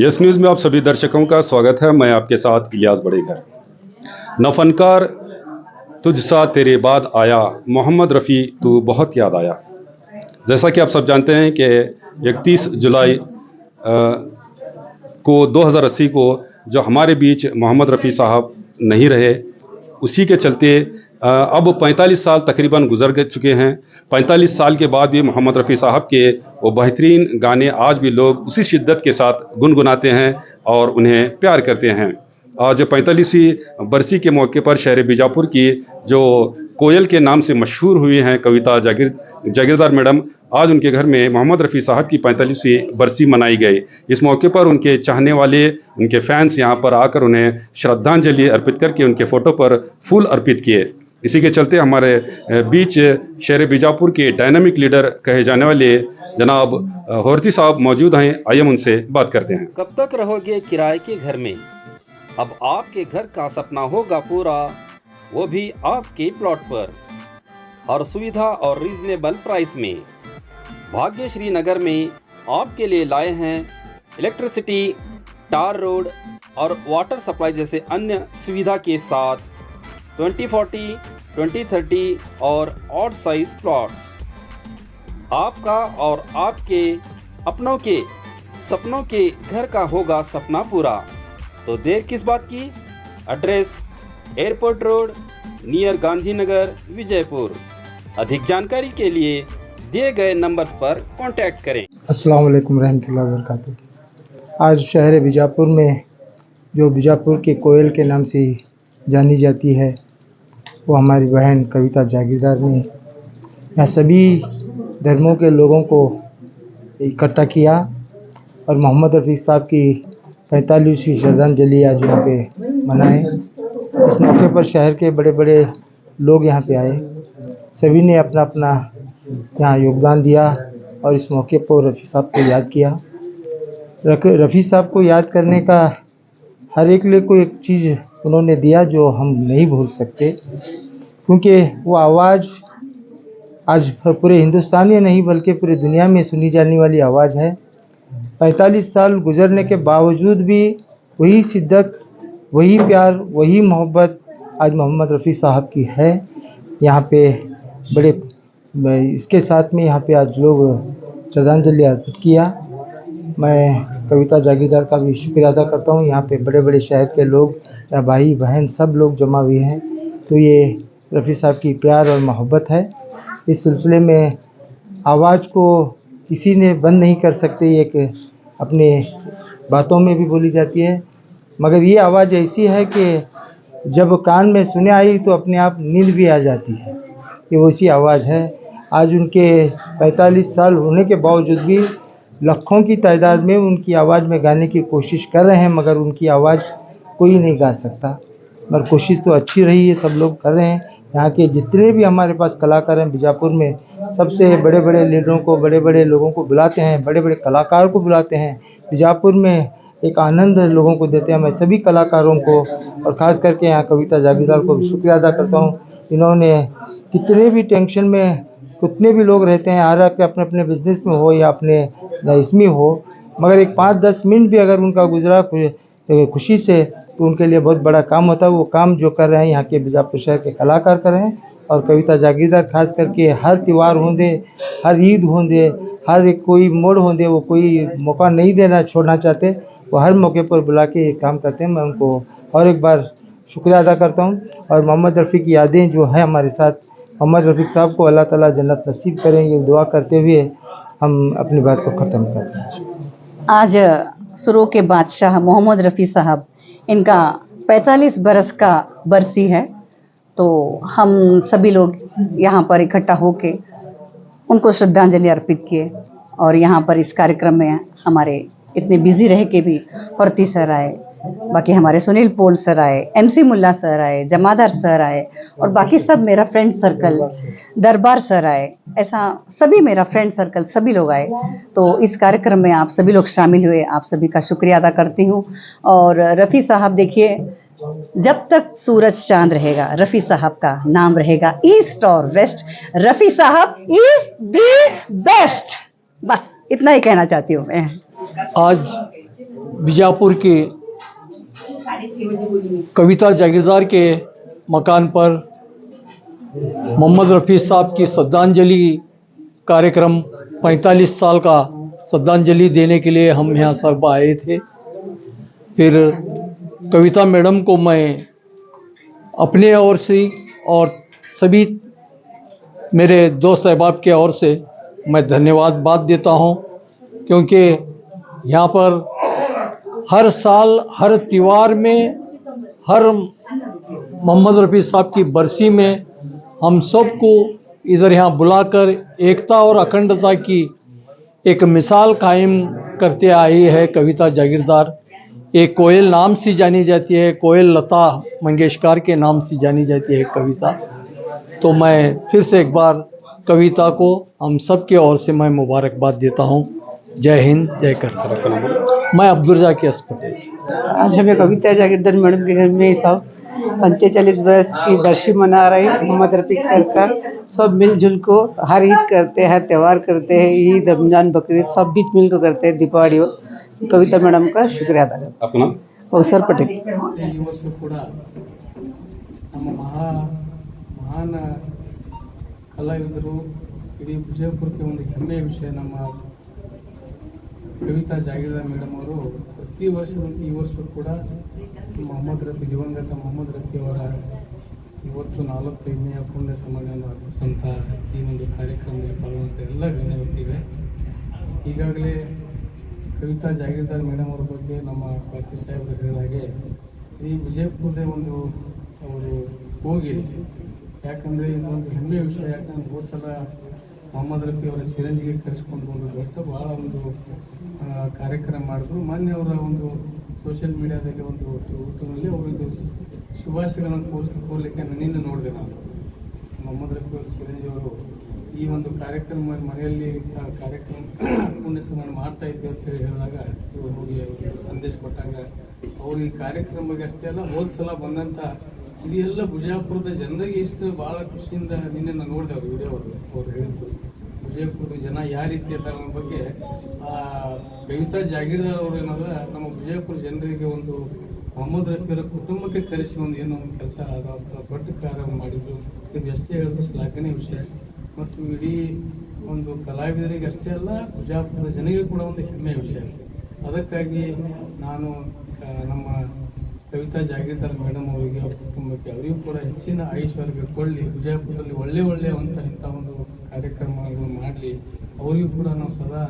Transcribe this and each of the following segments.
Yes news में आप सभी दर्शकों का स्वागत है। मैं आपके साथ इलियास बड़ेगर। न फनकार तुझसा तेरे बाद आया, मोहम्मद रफ़ी तू बहुत याद आया। जैसा कि आप सब जानते हैं कि 31 जुलाई को 2080 को जो हमारे बीच मोहम्मद रफ़ी साहब नहीं रहे, उसी के चलते अब 45 साल तकरीबन गुजर चुके हैं। 45 साल के बाद भी मोहम्मद रफ़ी साहब के वो बेहतरीन गाने आज भी लोग उसी शिद्दत के साथ गुनगुनाते हैं और उन्हें प्यार करते हैं। आज 45वीं बरसी के मौके पर शहर बीजापुर की जो कोयल के नाम से मशहूर हुई हैं कविता जागीरदार मैडम, आज उनके घर में मोहम्मद रफ़ी साहब की 45वीं बरसी मनाई गई। इस मौके पर उनके चाहने वाले, उनके फैंस यहाँ पर आकर उन्हें श्रद्धांजलि अर्पित करके उनके फ़ोटो पर फूल अर्पित किए। इसी के चलते हमारे बीच शहर बीजापुर के डायनामिक लीडर कहे जाने वाले जनाब होर्ती साहब मौजूद हैं। आइए उनसे बात करते हैं। कब तक रहोगे किराए के घर में? अब आपके घर का सपना होगा पूरा, वो भी आपके प्लॉट पर, और सुविधा और रीजनेबल प्राइस में। भाग्यश्री नगर में आपके लिए लाए हैं इलेक्ट्रिसिटी, टार रोड और वाटर सप्लाई जैसे अन्य सुविधा के साथ 2040, 2030 और ऑड साइज प्लॉट्स। आपका और आपके अपनों के सपनों के घर का होगा सपना पूरा, तो देर किस बात की। Address airport road near Gandhinagar, Vijaypur. अधिक जानकारी के लिए दिए गए नंबर्स पर कांटेक्ट करें। अस्सलाम वालेकुम रहमतुल्लाहि व बरकातुहू। आज शहर बीजापुर में जो बीजापुर के कोयल के नाम से जानी जाती है, वो हमारी बहन कविता जागीरदार ने यहाँ सभी धर्मों के लोगों को इकट्ठा किया और मोहम्मद रफ़ी साहब की 45वीं श्रद्धांजलि आज यहाँ पे मनाए। इस मौके पर शहर के बड़े बड़े लोग यहाँ पे आए, सभी ने अपना अपना यहाँ योगदान दिया और इस मौके पर रफ़ी साहब को याद किया। रफ़ी साहब को याद करने का हर एक लिए को एक चीज़ उन्होंने दिया जो हम नहीं भूल सकते, क्योंकि वो आवाज़ आज पूरे हिंदुस्तान ही नहीं बल्कि पूरी दुनिया में सुनी जाने वाली आवाज़ है। 45 साल गुजरने के बावजूद भी वही शिद्दत, वही प्यार, वही मोहब्बत आज मोहम्मद रफ़ी साहब की है। यहाँ पे बड़े इसके साथ में यहाँ पे आज लोग श्रद्धांजलि अर्पित किया। मैं कविता जागीरदार का भी शुक्रिया अदा करता हूँ। यहाँ पे बड़े बड़े शहर के लोग या भाई बहन सब लोग जमा हुए हैं, तो ये रफ़ी साहब की प्यार और मोहब्बत है। इस सिलसिले में आवाज़ को किसी ने बंद नहीं कर सकते, एक अपने बातों में भी बोली जाती है, मगर ये आवाज़ ऐसी है कि जब कान में सुने आई तो अपने आप नींद भी आ जाती है। ये वैसी आवाज़ है। आज उनके 45 साल होने के बावजूद भी लाखों की तादाद में उनकी आवाज़ में गाने की कोशिश कर रहे हैं, मगर उनकी आवाज़ कोई नहीं गा सकता। मगर कोशिश तो अच्छी रही है, सब लोग कर रहे हैं। यहाँ के जितने भी हमारे पास कलाकार हैं बीजापुर में, सबसे बड़े बड़े लीडरों को, बड़े बड़े लोगों को बुलाते हैं, बड़े बड़े कलाकार को बुलाते हैं। बीजापुर में एक आनंद लोगों को देते हैं। मैं सभी कलाकारों को और ख़ास करके यहाँ कविता जागीरदार को शुक्रिया अदा करता हूँ। इन्होंने कितने भी टेंशन में कितने भी लोग रहते हैं, आ रहा के अपने अपने बिजनेस में हो या अपने इसमें हो, मगर एक 5-10 मिनट भी अगर उनका गुजरा खुशी से, तो उनके लिए बहुत बड़ा काम होता है। वो काम जो कर रहे हैं यहाँ के बीजापुर शहर के कलाकार कर रहे हैं। और कविता जागीरदार खास करके हर त्यौहार होंदे, हर ईद होंदे, हर एक कोई मोड़ होंदे, वो कोई मौका नहीं देना छोड़ना चाहते, वो हर मौके पर बुला के काम करते हैं। मैं उनको और एक बार शुक्रिया अदा करता हूँ। और मोहम्मद रफ़ी की यादें जो है हमारे साथ, मोहम्मद रफ़ी साहब को अल्लाह ताला जन्नत नसीब करें, ये दुआ करते हुए हम अपनी बात को ख़त्म करते हैं। आज सुरों के बादशाह मोहम्मद रफ़ी साहब, इनका 45 बरस का बरसी है, तो हम सभी लोग यहाँ पर इकट्ठा होके उनको श्रद्धांजलि अर्पित किए। और यहाँ पर इस कार्यक्रम में हमारे इतने बिजी रह के भी होर्ती सर आए, बाकी हमारे सुनील पोल सर आए, MC मुल्ला सर आए, जमादार सर आए, और बाकी सब मेरा फ्रेंड सर्कल, दरबार सर आए, ऐसा सभी मेरा फ्रेंड सर्कल सभी लोग आए। तो इस कार्यक्रम में आप सभी लोग शामिल हुए, आप सभी का शुक्रिया अदा करती हूँ। और रफ़ी साहब देखिए, जब तक सूरज चांद रहेगा रफ़ी साहब का नाम रहेगा, ईस्ट और वेस्ट, रफ़ी साहब इज द बेस्ट। बस इतना ही कहना चाहती हूँ मैं। आज बीजापुर की कविता जागीरदार के मकान पर मोहम्मद रफ़ी साहब की श्रद्धांजलि कार्यक्रम 45 साल का श्रद्धांजलि देने के लिए हम यहाँ सब आए थे। फिर कविता मैडम को मैं अपने ओर से और सभी मेरे दोस्त अहबाब के ओर से मैं धन्यवाद देता हूँ, क्योंकि यहाँ पर हर साल हर त्यौहार में हर मोहम्मद रफ़ी साहब की बरसी में हम सबको इधर यहाँ बुलाकर एकता और अखंडता की एक मिसाल कायम करते आई है कविता जागीरदार। एक कोयल नाम से जानी जाती है, कोयल लता मंगेशकर के नाम से जानी जाती है कविता। तो मैं फिर से एक बार कविता को हम सब की ओर से मैं मुबारकबाद देता हूँ। जय हिंद, जय कर। मैं अब्दुल रज़ाक अस्पताल। आज हमें कविता जागीरदार मैडम के घर में सब 45 वर्ष की बरसी मना रहे हैं। मोहम्मद रफ़ी सर का सब मिलजुल को हर ईद करते हैं, हर त्यौहार करते हैं, ईद रमजान बकरीद सब बीच मिल को करते हैं, दीपावली हो। कविता मैडम का शुक्रिया अदा करते अपना अवसर पटेल। ಈ ವರ್ಷ ಕೂಡ ನಮ್ಮ ಮಹಾನ್ ಕಲಾವಿದರು ಇಡೀ ವಿಜಯಪುರಕ್ಕೆ ಒಂದು ಹೆಮ್ಮೆಯ ವಿಷಯ. ನಮ್ಮ ಕವಿತಾ ಜಾಗೀರದಾರ್ ಮೇಡಮ್ ಅವರು ಪ್ರತಿ ವರ್ಷದಂತೆ ಈ ವರ್ಷ ಕೂಡ ಮೊಹಮ್ಮದ್ ರಫಿ ದಿವಂಗತ ಮೊಹಮ್ಮದ್ ರಫಿ ಅವರ ಇವತ್ತು 45ನೇ ಪುಣ್ಯ ಸ್ಮರಣೆಯನ್ನು ಆಚರಿಸುವಂಥ ಈ ಒಂದು ಕಾರ್ಯಕ್ರಮದಲ್ಲಿ ಪಾಲ್ಗೊಂಡ ಎಲ್ಲ ಗಣ್ಯ ವ್ಯಕ್ತಿಗಳೇ, ಈಗಾಗಲೇ ಕವಿತಾ ಜಾಗೀರದಾರ್ ಮೇಡಮ್ ಅವ್ರ ಬಗ್ಗೆ ನಮ್ಮ ಪಾಟೀಲ್ ಸಾಹೇಬರು ಹೇಳಿದ ಹಾಗೆ ಈ ವಿಜಯಪುರದೇ ಒಂದು ಅವರು ಹೋಗಿ, ಯಾಕಂದರೆ ಇದೊಂದು ಹೆಮ್ಮೆಯ ವಿಷಯ. ಯಾಕಂದ್ರೆ ಹೋದ ಸಲ ಮೊಹಮ್ಮದ್ ರಫಿ ಅವರ ಚಿರಂಜಿಗೆ ಕರೆಸ್ಕೊಂಡು ಒಂದು ದೊಡ್ಡ ಭಾಳ ಒಂದು ಕಾರ್ಯಕ್ರಮ ಮಾಡಿದ್ರು. ಮೊನ್ನೆ ಅವರ ಒಂದು ಸೋಷಿಯಲ್ ಮೀಡಿಯಾದಲ್ಲಿ ಒಂದು ಯೂಟ್ಯೂಬ್ನಲ್ಲಿ ಅವರದ್ದು ಶುಭಾಶಯಗಳನ್ನು ಕೋರ್ಲಿಕ್ಕೆ ನನ್ನಿಂದ ನೋಡಿದೆ. ನಾನು ಮೊಹಮ್ಮದ್ ರಫಿ ಅವರು ಚಿರಂಜಿ ಅವರು ಈ ಒಂದು ಕಾರ್ಯಕ್ರಮ ಮನೆಯಲ್ಲಿ ಕಾರ್ಯಕ್ರಮ ಪುಣ್ಯ ಸ್ಮರಣೆ ಮಾಡ್ತಾ ಇದ್ವಿ ಅಂತೇಳಿ ಹೇಳಿದಾಗ ಇವರು ಹೋಗಿ ಅವರು ಸಂದೇಶ ಕೊಟ್ಟಾಗ ಅವರು ಈ ಕಾರ್ಯಕ್ರಮ ಬಗ್ಗೆ ಅಷ್ಟೇ ಅಲ್ಲ, ಹೋದ ಸಲ ಬಂದಂಥ ಇದೆಲ್ಲ ವಿಜಯಪುರದ ಜನರಿಗೆ ಎಷ್ಟು ಭಾಳ ಖುಷಿಯಿಂದ ನಿನ್ನೆ ನಾನು ನೋಡಿದೆ ಅವ್ರ ವಿಡಿಯೋ ಅವ್ರು ಹೇಳಿದ್ದು. ವಿಜಯಪುರದ ಜನ ಯಾವ ರೀತಿ ಇದ್ದಾರೆ ಅನ್ನೋ ಬಗ್ಗೆ ಕವಿತಾ ಜಾಗೀರದಾರ್ ಅವರು ಏನಾದ್ರೆ ನಮ್ಮ ವಿಜಯಪುರ ಜನರಿಗೆ ಒಂದು ಮೊಹಮ್ಮದ್ ರಫಿಯವರ ಕುಟುಂಬಕ್ಕೆ ಕರೆಸಿ ಒಂದು ಏನೋ ಒಂದು ಕೆಲಸ ದೊಡ್ಡ ಕಾರ್ಯ ಮಾಡಿದ್ರು. ಇದು ಎಷ್ಟೇ ಹೇಳಿದ್ರು ಶ್ಲಾಘನೀಯ ವಿಷಯ. ಮತ್ತು ಇಡೀ ಒಂದು ಕಲಾವಿದರಿಗೆ ಅಷ್ಟೇ ಅಲ್ಲ, ವಿಜಯಪುರದ ಜನರಿಗೆ ಕೂಡ ಒಂದು ಹೆಮ್ಮೆಯ ವಿಷಯ. ಅದಕ್ಕಾಗಿ ನಾನು ನಮ್ಮ ಕವಿತಾ ಜಾಗೀರದಾರ್ ಮೇಡಮ್ ಅವರಿಗೆ, ಅವ್ರ ಕುಟುಂಬಕ್ಕೆ, ಅವರಿಗೂ ಕೂಡ ಹೆಚ್ಚಿನ ಐಶ್ವರ್ಯ ಕೊಳ್ಳಿ, ವಿಜಯಪುರದಲ್ಲಿ ಒಳ್ಳೆಯ ಇಂಥ ಒಂದು ಕಾರ್ಯಕ್ರಮಗಳನ್ನು ಮಾಡಲಿ. ಅವರಿಗೂ ಕೂಡ ನಾವು ಸದಾ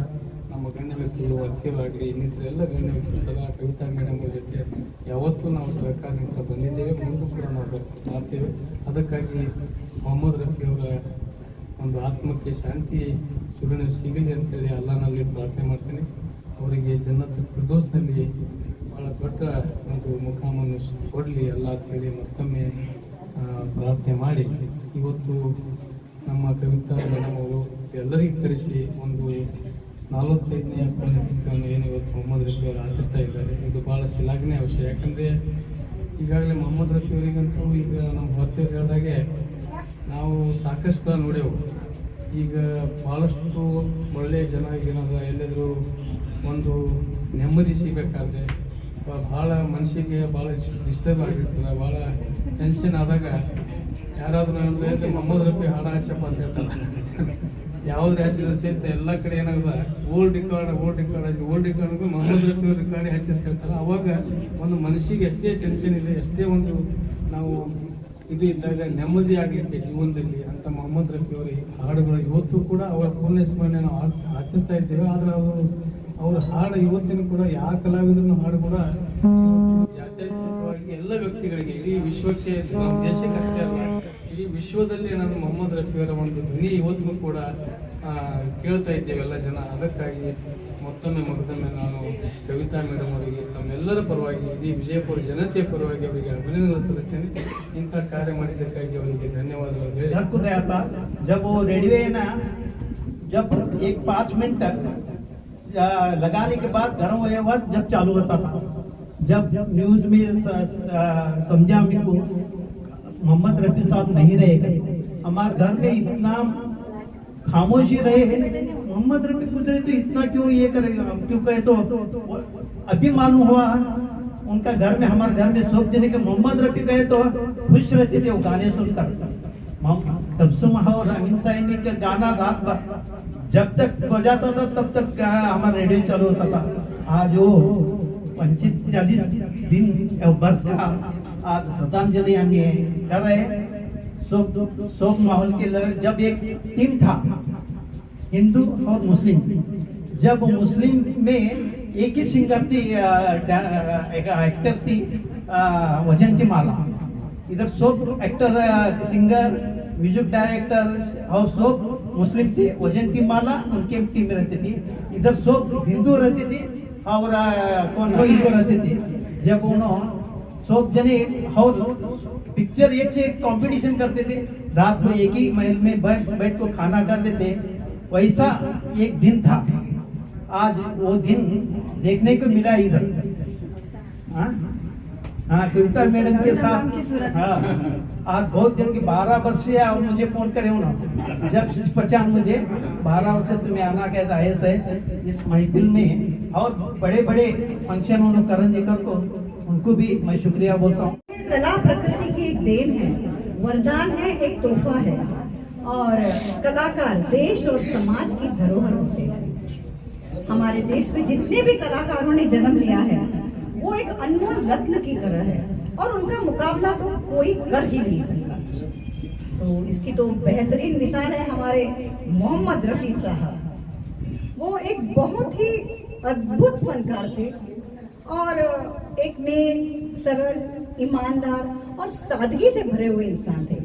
ನಮ್ಮ ಗಣ್ಯ ವ್ಯಕ್ತಿಗಳು ಅರ್ಥವಾಗಲಿ ಇನ್ನಿತರ ಎಲ್ಲ ಗಣ್ಯ ವ್ಯಕ್ತಿಗಳು ಸದಾ ಕವಿತಾ ಮೇಡಮ್ ಅವ್ರ ಜೊತೆ ಯಾವತ್ತೂ ನಾವು ಸಹಕಾರದಿಂದ ಬಂದಿದ್ದೇವೆ, ಮುಂದೂ ಕೂಡ ನಾವು ಮಾಡ್ತೇವೆ. ಅದಕ್ಕಾಗಿ ಮೊಹಮ್ಮದ್ ರಫಿ ಅವರ ಒಂದು ಆತ್ಮಕ್ಕೆ ಶಾಂತಿ ಸುಗಣ ಸಿಗಲಿ ಅಂತೇಳಿ ಅಲ್ಲಾನಲ್ಲಿ ಪ್ರಾರ್ಥನೆ ಮಾಡ್ತೇನೆ. ಅವರಿಗೆ ಜನ್ನತ್ ಫಿರ್ದೌಸ್ನಲ್ಲಿ ಭಾಳ ದೊಡ್ಡ ಒಂದು ಮುಖಾಮನ್ನು ಕೊಡಲಿ ಅಲ್ಲ ಅಂತೇಳಿ ಮತ್ತೊಮ್ಮೆ ಪ್ರಾರ್ಥನೆ ಮಾಡಿ, ಇವತ್ತು ನಮ್ಮ ಕವಿತಾ ಮೇಡಮ್ ಅವರು ಎಲ್ಲರಿಗೂ ಕರೆಸಿ ಒಂದು 45ನೇ ಪುಣ್ಯತಿಥಿಯನ್ನು ಏನು ಇವತ್ತು ಮೊಹಮ್ಮದ್ ರಫಿ ಅವರು ಆಚರಿಸ್ತಾ ಇದ್ದಾರೆ. ಇದು ಭಾಳ ಶ್ಲಾಘನೀಯ ವಿಷಯ. ಯಾಕಂದರೆ ಈಗಾಗಲೇ ಮೊಹಮ್ಮದ್ ರಫಿ ಅವರಿಗಂತೂ ಈಗ ನಮ್ಮ ಹೊರತೇವ್ರು ಹೇಳಿದಾಗೆ ನಾವು ಸಾಕಷ್ಟು ನೋಡೇವು. ಈಗ ಭಾಳಷ್ಟು ಒಳ್ಳೆಯ ಜನ ಏನದ ಎಲ್ಲಾದರೂ ಒಂದು ನೆಮ್ಮದಿ ಸಿಗಬೇಕಾದ್ರೆ ಭಾಳ ಮನಸ್ಸಿಗೆ ಭಾಳ ಡಿಸ್ಟರ್ಬ್ ಆಗಿರ್ತದೆ, ಭಾಳ ಟೆನ್ಷನ್ ಆದಾಗ ಯಾರಾದರೂ ಅಂದರೆ ಮೊಹಮ್ಮದ್ ರಫಿ ಹಾಡು ಹಚ್ಚಪ್ಪ ಅಂತ ಹೇಳ್ತಾರೆ. ಯಾವ್ದು ಹಚ್ಚಿದ್ರೆ ಸಹಿತ ಎಲ್ಲ ಕಡೆ ಏನಾಗುತ್ತೆ ಓಲ್ಡ್ ರೆಕಾರ್ಡ್ ಮೊಹಮ್ಮದ್ ರಫಿ ಅವ್ರ ರೆಕಾರ್ಡ್ ಹಚ್ಚಿದ ಹೇಳ್ತಾರೆ. ಅವಾಗ ಒಂದು ಮನಸ್ಸಿಗೆ ಎಷ್ಟೇ ಟೆನ್ಷನ್ ಇದೆ, ಎಷ್ಟೇ ಒಂದು ನಾವು ಇದು ಇದ್ದಾಗ ನೆಮ್ಮದಿ ಆಗಲಿಕ್ಕೆ ಜೀವನದಲ್ಲಿ ಅಂತ ಮೊಹಮ್ಮದ್ ರಫಿ ಅವರ ಹಾಡುಗಳು ಇವತ್ತು ಕೂಡ ಅವರ ಪುಣ್ಯ ಸ್ಮರಣೆ ನಾವು ಆಚರಿಸ್ತಾ ಇದ್ದೇವೆ. ಆದರೆ ಅವ್ರ ಹಾಡು ಇವತ್ತಿನ ಕೂಡ ಯಾವ ಕಲಾವಿದರನ್ನು ಹಾಡು ಕೂಡ ಜಾತ್ಯತೀತವಾಗಿ ಎಲ್ಲ ವ್ಯಕ್ತಿಗಳಿಗೆ, ಇಡೀ ವಿಶ್ವಕ್ಕೆ, ನಮ್ಮ ದೇಶಕ್ಕೆ ಅಷ್ಟೇ ಅಲ್ಲ, ಇಡೀ ವಿಶ್ವದಲ್ಲಿ ನಾನು ಮೊಹಮ್ಮದ್ ರಫಿಯವರ ಒಂದು ಧ್ವನಿ ಇವತ್ತು ಕೂಡ ಕೇಳ್ತಾ ಇದ್ದೇವೆ ಎಲ್ಲ ಜನ. ಅದಕ್ಕಾಗಿ ಮತ್ತೊಮ್ಮೆ ನಾನು ಕವಿತಾ ಮೇಡಮ್ ಅವರಿಗೆ ತಮ್ಮೆಲ್ಲರ ಪರವಾಗಿ, ಇಡೀ ವಿಜಯಪುರ ಜನತೆಯ ಪರವಾಗಿ ಅವರಿಗೆ ಅಭಿನಂದನೆ ಸಲ್ಲಿಸ್ತೇನೆ. ಇಂಥ ಕಾರ್ಯ ಮಾಡಿದ್ದಕ್ಕಾಗಿ ಅವರಿಗೆ ಧನ್ಯವಾದಗಳು ಹೇಳಿ. जब वो रेडियो है ना, जब एक 5 मिनट तक लगाने के बाद गर्म हुए वक्त जब चालू होता था, जब न्यूज में समझा मेरे को मोहम्मद रफी साहब नहीं रहेगा, हमारे घर में इतना खामोशी रहे हैं। मोहम्मद रफी गुजरे तो इतना क्यों ये करेगा, हम क्यों कहे तो अभी मालूम हुआ उनका घर में, हमारे घर में सब जने के मोहम्मद रफी गए तो खुश रहते थे वो गाने सुनकर। तबसुम और अमीन सैनी का गाना रात भर जब तक बजाता था तब तक हमारा रेडियो चालू होता था। आज वो 40 दिन वर्ष का आज श्रद्धांजलि हम ये कर रहे हैं। शोक माहौल के लिए जब एक टीम था हिंदू और मुस्लिम, जब मुस्लिम में एक ही सिंगर थी, एक्टर थी वजंती माला, इधर सब एक्टर सिंगर म्यूजिक डायरेक्टर और सब मुस्लिम थे। वजंती माला उनके टीम में रहती थी, इधर सब हिंदू रहते थे और कौन हिंदू रहते थे। जब उन्होंने सब जने और पिक्चर एक से एक कंपटीशन करते थे, रात में एक ही महल में बैठ को खाना खाते थे, वैसा एक दिन था। आज वो दिन देखने को मिला इधर। हाँ कविता मैडम के साथ। हाँ आज बहुत दिन की 12 वर्ष से और मुझे फोन करे उन्होंने, जब 50 मुझे 12 वर्ष से तुम्हें आना कहता ऐसा है इस महफिल में, और बड़े बड़े फंक्शन उन्होंने करण जेकर को, उनको भी मैं शुक्रिया बोलता हूँ। कला प्रकृति की एक देन है, वरदान है, एक तोहफा है, और कलाकार देश और समाज की धरोहर होते हैं। हमारे देश में जितने भी कलाकारों ने जन्म लिया है वो एक अनमोल रत्न की तरह है, और उनका मुकाबला तो कोई कर ही नहीं सकता। तो इसकी तो बेहतरीन मिसाल है हमारे मोहम्मद रफी साहब। वो एक बहुत ही अद्भुत फनकार थे और एक नेक, सरल, ईमानदार और सादगी से भरे हुए इंसान थे।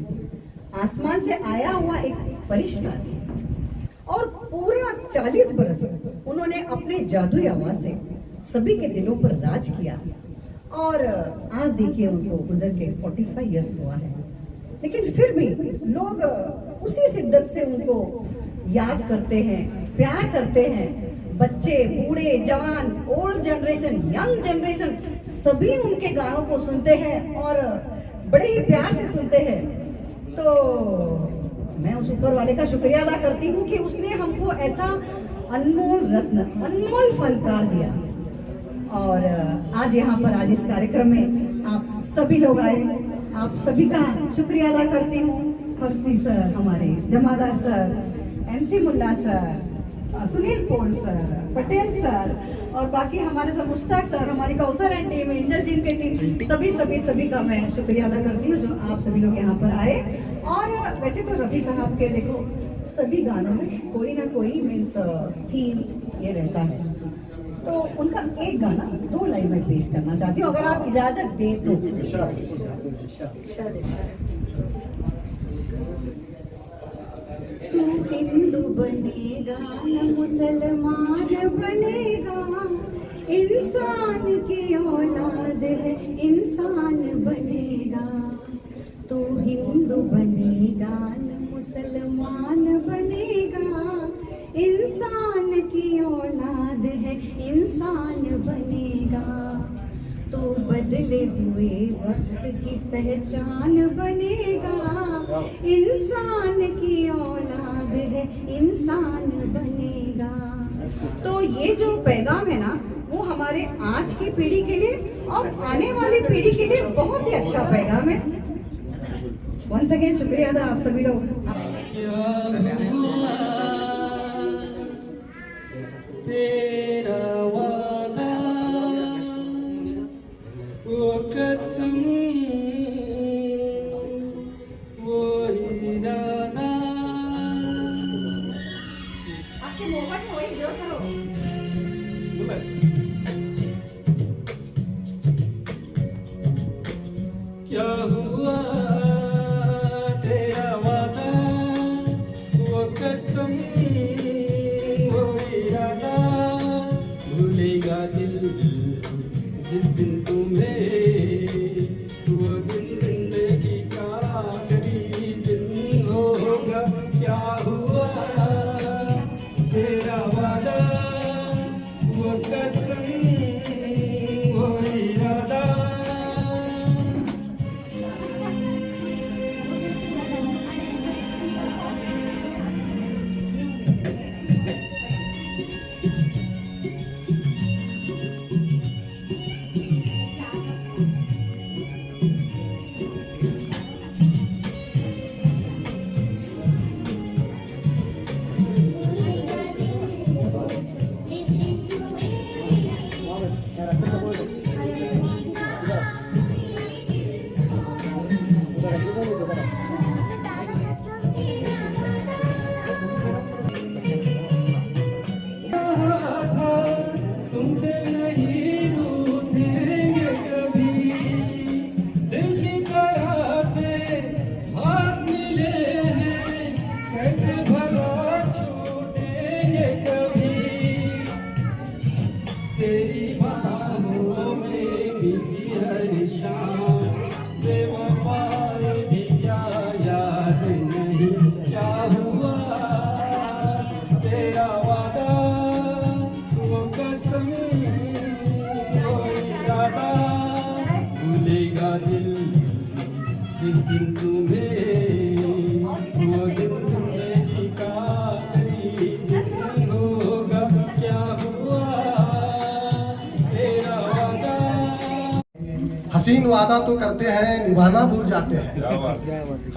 आसमान से आया हुआ एक फरिश्ता थे और पूरा 40 बरस उन्होंने अपने जादुई आवाज से सभी के दिलों पर राज किया। और आज देखिए उनको गुजर के 45 इयर्स हुआ है, लेकिन फिर भी लोग उसी शिद्दत से उनको याद करते हैं, प्यार करते हैं। बच्चे, बूढ़े, जवान, ओल्ड जनरेशन, यंग जनरेशन सभी उनके गानों को सुनते हैं और बड़े ही प्यार से सुनते हैं। तो मैं उस ऊपर वाले का शुक्रिया अदा करती हूँ कि उसने हमको ऐसा अनमोल रत्न, अनमोल फनकार दिया। और आज यहाँ पर आज इस कार्यक्रम में आप सभी लोग आए, आप सभी का शुक्रिया अदा करती हूँ। फर्जी सर, हमारे जमादार सर, MC मुल्ला सर, सुनील पोल सर, पटेल सर और बाकी हमारे सब मुश्ताक सर, हमारी कौसर एंड टीम, इंजरजीन की टीम, सभी का मैं शुक्रिया अदा करती हूँ जो आप सभी लोग यहाँ पर आए। और वैसे तो रफी साहब के देखो सभी गानों में कोई ना कोई मीन्स थीम ये रहता है, तो उनका एक गाना 2 लाइन में पेश करना चाहती हूँ अगर आप इजाजत दे तो। तू हिंदू बनेगा न मुसलमान बनेगा, इंसान की औलाद है इंसान बनेगा। तू हिंदू बनेगा न मुसलमान बनेगा, इंसान की औलाद है इंसान बनेगा। तो बदले हुए वक्त की पहचान बनेगा, इंसान की औलाद है इंसान बनेगा। तो ये जो पैगाम है ना वो हमारे आज की पीढ़ी के लिए और आने वाली पीढ़ी के लिए बहुत ही अच्छा पैगाम है। वंस अगेन शुक्रिया अदा आप सभी लोग। तेरा वादा वो कसम वो इरादा। आपके मोबाइल में वही जोर करो। क्या हुआ तेरा वादा वो कसम वो इरादा, भूलेगा दिल जिस दिन तुम्हें, वो दिन जिंदगी का आखिरी दिन होगा। क्या हुआ तेरा वादा वो कसम वो इरादा। हसीन वादा तो करते हैं निभाना भूल जाते हैं,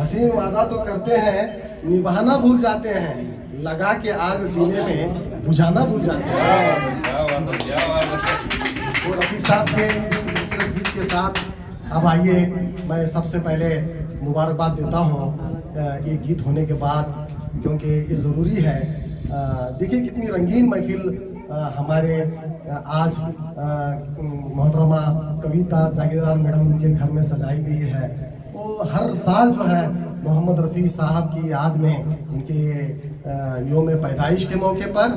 हसीन वादा तो करते हैं निभाना भूल जाते हैं, लगा के आग सीने में बुझाना भूल जाते हैं। तो रफी साहब के इस खूबसूरत गीत के साथ अब आइए मैं सबसे पहले मुबारकबाद देता हूँ ये गीत होने के बाद, क्योंकि ये ज़रूरी है। देखिए कितनी रंगीन महफिल हमारे आज मोहतरमा कविता जागीरदार मैडम उनके घर में सजाई गई है। वो हर साल जो है मोहम्मद रफ़ी साहब की याद में उनके योम पैदाइश के मौके पर,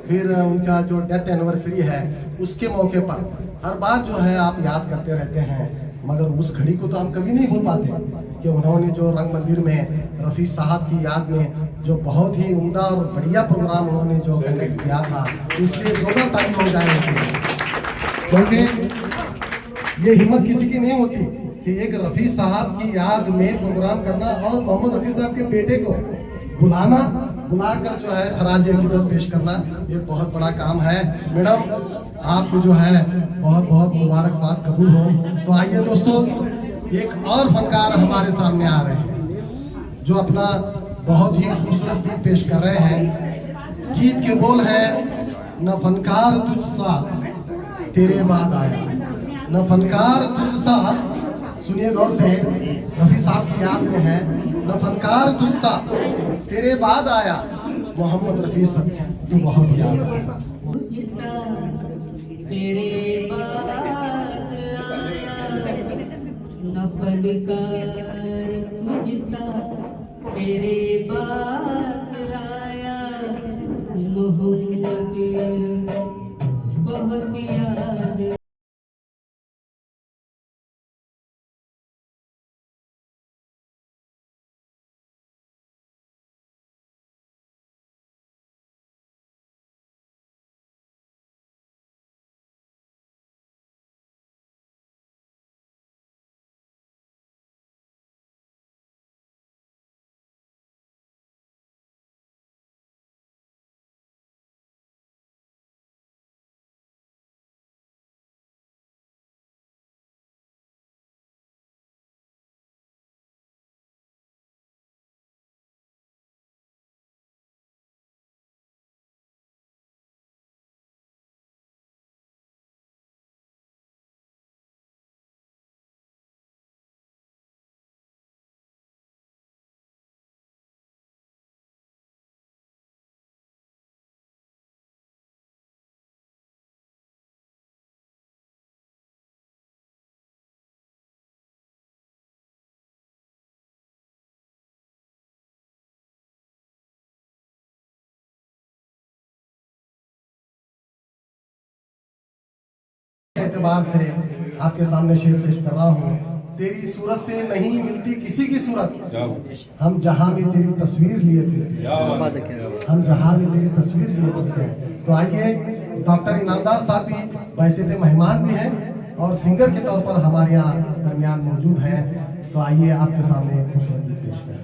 फिर उनका जो डेथ एनिवर्सरी है उसके मौके पर हर बार जो है आप याद करते रहते हैं। मगर उस घड़ी को तो हम कभी नहीं भूल पाते कि उन्होंने जो रंग मंदिर में रफ़ी साहब की याद में जो बहुत ही उम्दा और बढ़िया प्रोग्राम उन्होंने जो कंडक्ट किया था, इसलिए जोरदार ताली हो जाए। क्योंकि ये हिम्मत किसी की नहीं होती कि एक रफ़ी साहब की याद में प्रोग्राम करना और मोहम्मद रफ़ी साहब के बेटे को बुलाकर जो है खराज अकीदत पेश करना, ये बहुत बड़ा काम है। मैडम आपको जो है बहुत बहुत मुबारकबाद कबूल हो। तो आइए दोस्तों, एक और फनकार हमारे सामने आ रहे हैं जो अपना बहुत ही खूबसूरत गीत पेश कर रहे हैं। गीत के बोल है न फनकार तुझसा तेरे बाद आया, न फनकार तुझसा, सुनिए गौर से, रफ़ी साहब की याद में है, न फनकार तुझसा तेरे बाद आया, मोहम्मद रफ़ी साहब तू बहुत याद है। तेरे बाद आया न फनकार तुझसा तेरे बाद आया, मोहम्मद बहुत याद। एतबार से आपके सामने शेर पेश कर रहा हूँ। तेरी सूरत से नहीं मिलती किसी की सूरत, हम जहाँ भी तेरी तस्वीर लिए फिरते, हम जहाँ भी तेरी तस्वीर लिए फिरते हैं। तो आइए, डॉक्टर इनामदार साहब भी वैसे थे मेहमान भी हैं और सिंगर के तौर पर हमारे यहाँ दरमियान मौजूद हैं। तो आइए आपके सामने खूबसूरत गीत पेश करें।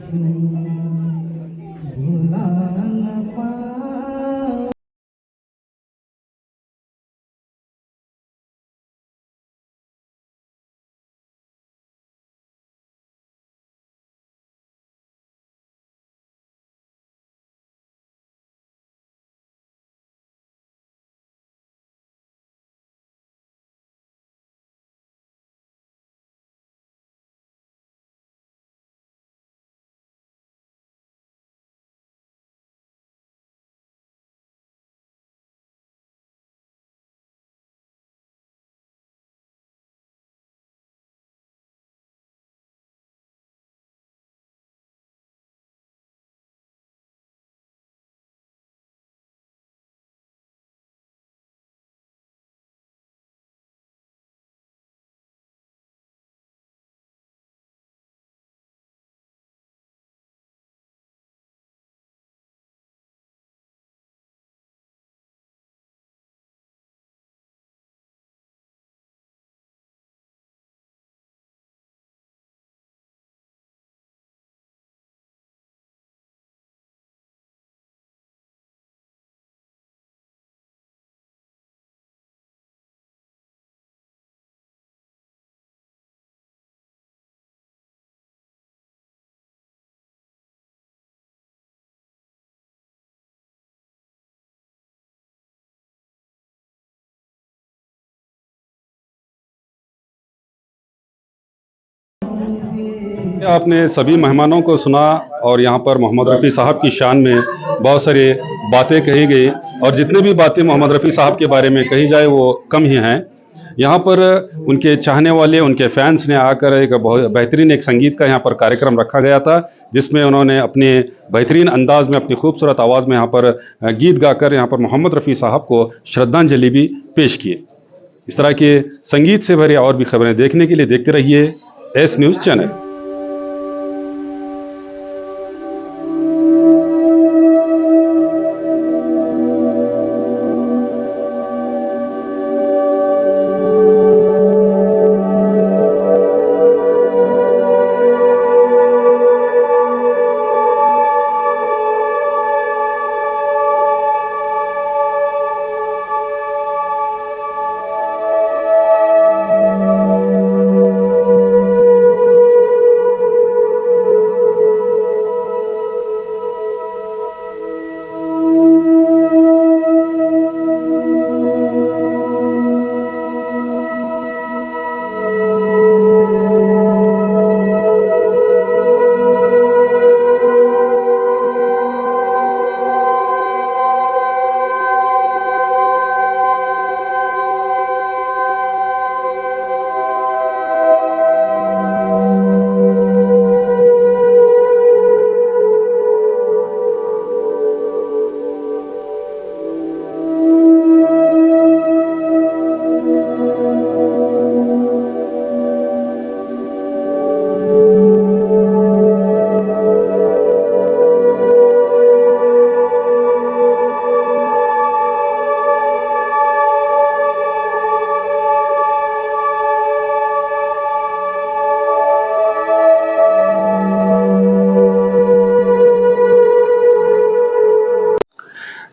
आपने सभी मेहमानों को सुना और यहाँ पर मोहम्मद रफ़ी साहब की शान में बहुत सारे बातें कही गई और जितने भी बातें मोहम्मद रफ़ी साहब के बारे में कही जाए वो कम ही हैं। यहाँ पर उनके चाहने वाले, उनके फैंस ने आकर एक बहुत बेहतरीन एक संगीत का यहाँ पर कार्यक्रम रखा गया था, जिसमें उन्होंने अपने बेहतरीन अंदाज में, अपनी खूबसूरत आवाज़ में यहाँ पर गीत गाकर यहाँ पर मोहम्मद रफ़ी साहब को श्रद्धांजलि भी पेश किए। इस तरह के संगीत से भरे और भी खबरें देखने के लिए देखते रहिए एस न्यूज़ चैनल।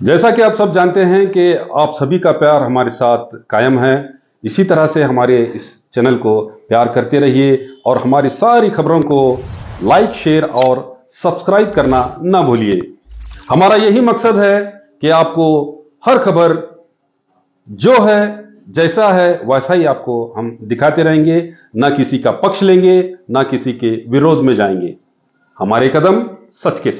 जैसा कि आप सब जानते हैं कि आप सभी का प्यार हमारे साथ कायम है। इसी तरह से हमारे इस चैनल को प्यार करते रहिए और हमारी सारी खबरों को लाइक, शेयर और सब्सक्राइब करना ना भूलिए। हमारा यही मकसद है कि आपको हर खबर जो है, जैसा है वैसा ही आपको हम दिखाते रहेंगे, ना किसी का पक्ष लेंगे, ना किसी के विरोध में जाएंगे। हमारे कदम सच के साथ।